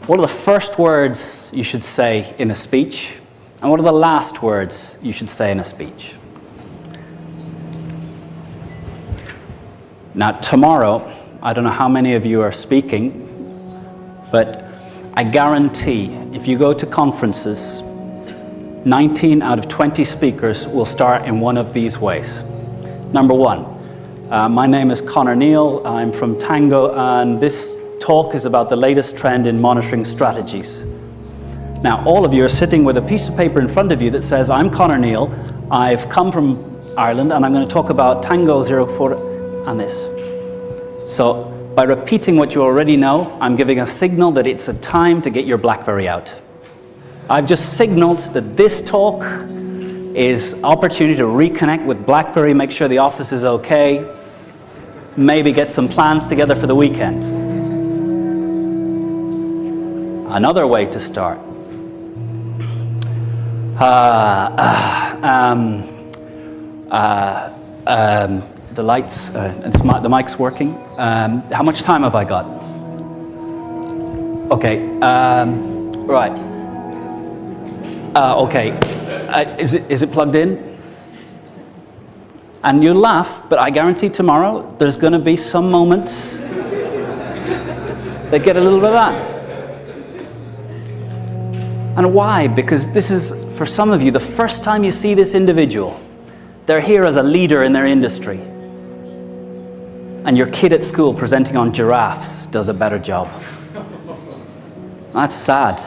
What are the first words you should say in a speech? And what are the last words you should say in a speech? Now, tomorrow, I don't know how many of you are speaking, but I guarantee if you go to conferences, 19 out of 20 speakers will start in one of these ways. Number one, my name is Connor Neal. I'm from Tango, and this talk is about the latest trend in monitoring strategies. Now, all of you are sitting with a piece of paper in front of you that says, I'm Connor Neal, I've come from Ireland, and I'm going to talk about Tango 04 and this. So, by repeating what you already know, I'm giving a signal that it's a time to get your BlackBerry out. I've just signaled that this talk is opportunity to reconnect with BlackBerry, make sure the office is okay, maybe get some plans together for the weekend. Another way to start. The lights, the mic's working. How much time have I got? Okay, right. Okay, is it plugged in? And you laugh, but I guarantee tomorrow there's going to be some moments that get a little bit of that. And why? Because this is, for some of you, the first time you see this individual. They're here as a leader in their industry. And your kid at school presenting on giraffes does a better job. That's sad.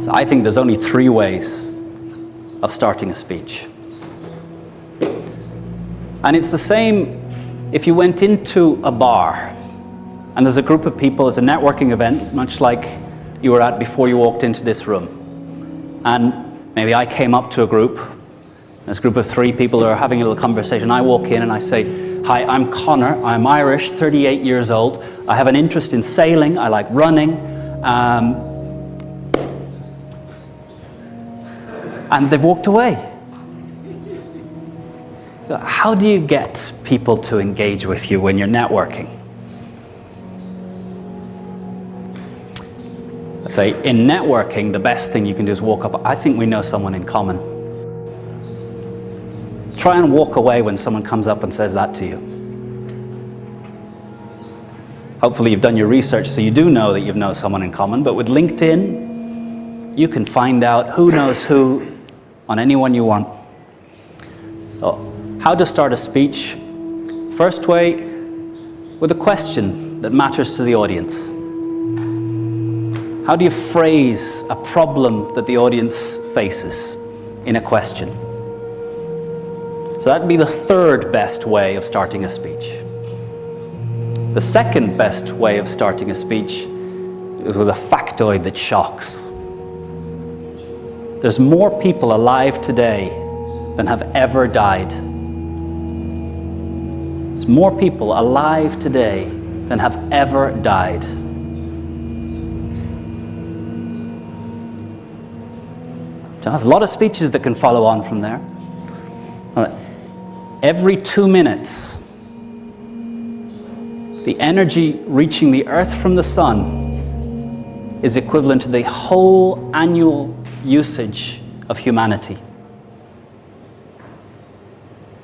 So I think there's only 3 ways of starting a speech. And it's the same if you went into a bar and there's a group of people, it's a networking event, much like you were at before you walked into this room. And maybe I came up to a group, there's a group of 3 people who are having a little conversation. I walk in and I say, hi, I'm Connor, I'm Irish, 38 years old. I have an interest in sailing, I like running. And they've walked away. So how do you get people to engage with you when you're networking? I'd say in networking, the best thing you can do is walk up. I think we know someone in common. Try and walk away when someone comes up and says that to you. Hopefully you've done your research so you do know that you know someone in common, but with LinkedIn, you can find out who knows who on anyone you want. So, how to start a speech? First way, with a question that matters to the audience. How do you phrase a problem that the audience faces in a question? So that'd be the 3rd best way of starting a speech. The 2nd best way of starting a speech is with a factoid that shocks. There's more people alive today than have ever died. There's more people alive today than have ever died. So there's a lot of speeches that can follow on from there. Every 2 minutes, the energy reaching the Earth from the sun is equivalent to the whole annual usage of humanity.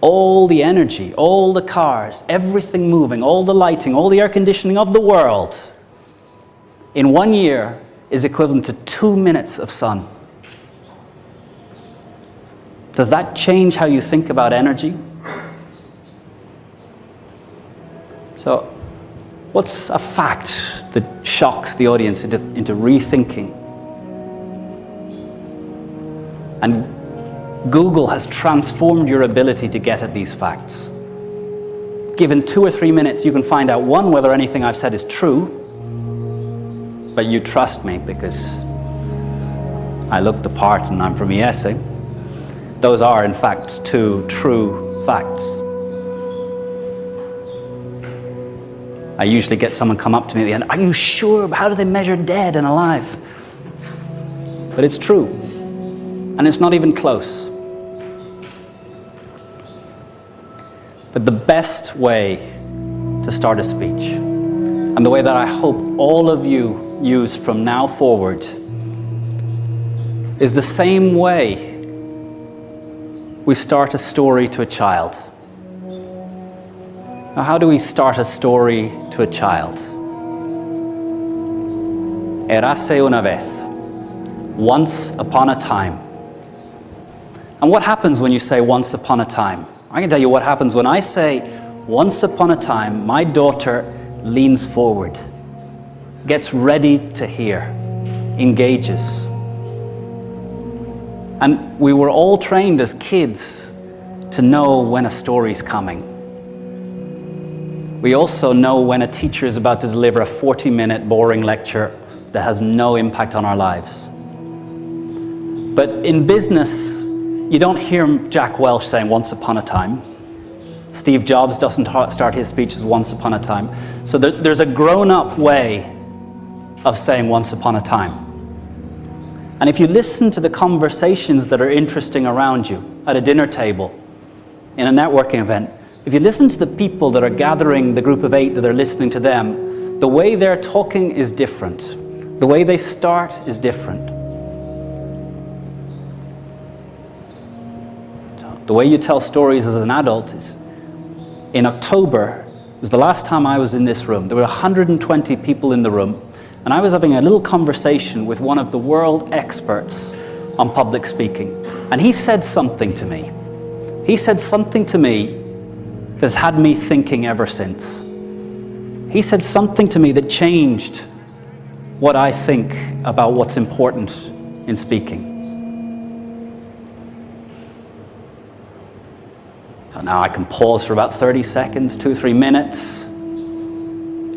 All the energy, all the cars, everything moving, all the lighting, all the air conditioning of the world in 1 year is equivalent to 2 minutes of sun. Does that change how you think about energy? So, what's a fact that shocks the audience into rethinking? And Google has transformed your ability to get at these facts. Given 2 or 3 minutes, you can find out, 1, whether anything I've said is true, but you trust me because I look the part and I'm from ESA. Those are, in fact, 2 true facts. I usually get someone come up to me at the end, are you sure? How do they measure dead and alive? But it's true. And it's not even close. But the best way to start a speech and the way that I hope all of you use from now forward is the same way we start a story to a child. Now, how do we start a story to a child? Érase una vez, once upon a time. And what happens when you say once upon a time? I can tell you what happens when I say once upon a time. My daughter leans forward, gets ready to hear, engages. And we were all trained as kids to know when a story's coming. We also know when a teacher is about to deliver a 40-minute boring lecture that has no impact on our lives. But in business, you don't hear Jack Welch saying once upon a time. Steve Jobs doesn't start his speeches once upon a time. So there's a grown-up way of saying once upon a time. And if you listen to the conversations that are interesting around you at a dinner table, in a networking event, if you listen to the people that are gathering, the group of 8 that are listening to them, the way they're talking is different. The way they start is different. The way you tell stories as an adult is, in October, it was the last time I was in this room. There were 120 people in the room, and I was having a little conversation with one of the world experts on public speaking. And he said something to me. He said something to me that's had me thinking ever since. He said something to me that changed what I think about what's important in speaking. So now I can pause for about 30 seconds, 2-3 minutes,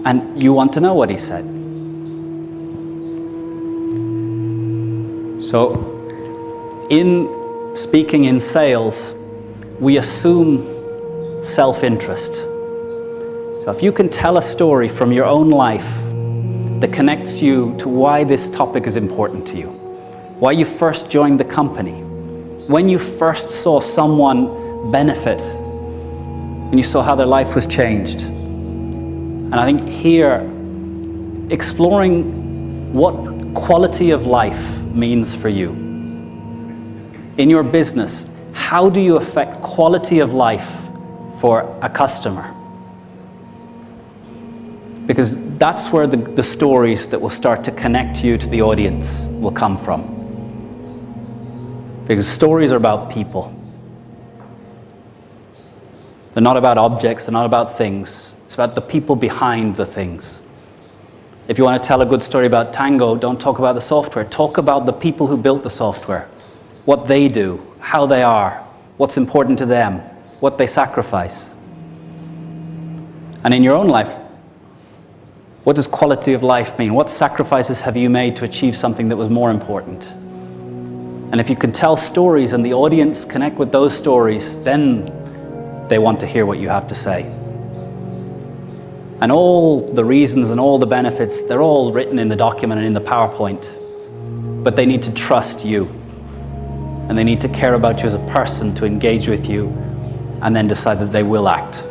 and you want to know what he said. So, in speaking in sales, we assume self-interest. So if you can tell a story from your own life that connects you to why this topic is important to you, why you first joined the company, when you first saw someone benefit, when you saw how their life was changed. And I think here, exploring what quality of life means for you. In your business, how do you affect quality of life for a customer? Because that's where the stories that will start to connect you to the audience will come from. Because stories are about people. They're not about objects, they're not about things. It's about the people behind the things. If you want to tell a good story about Tango, don't talk about the software. Talk about the people who built the software, what they do, how they are, what's important to them, what they sacrifice. And in your own life, what does quality of life mean? What sacrifices have you made to achieve something that was more important? And if you can tell stories and the audience connect with those stories, then they want to hear what you have to say. And all the reasons and all the benefits, they're all written in the document and in the PowerPoint. But they need to trust you. And they need to care about you as a person to engage with you and then decide that they will act.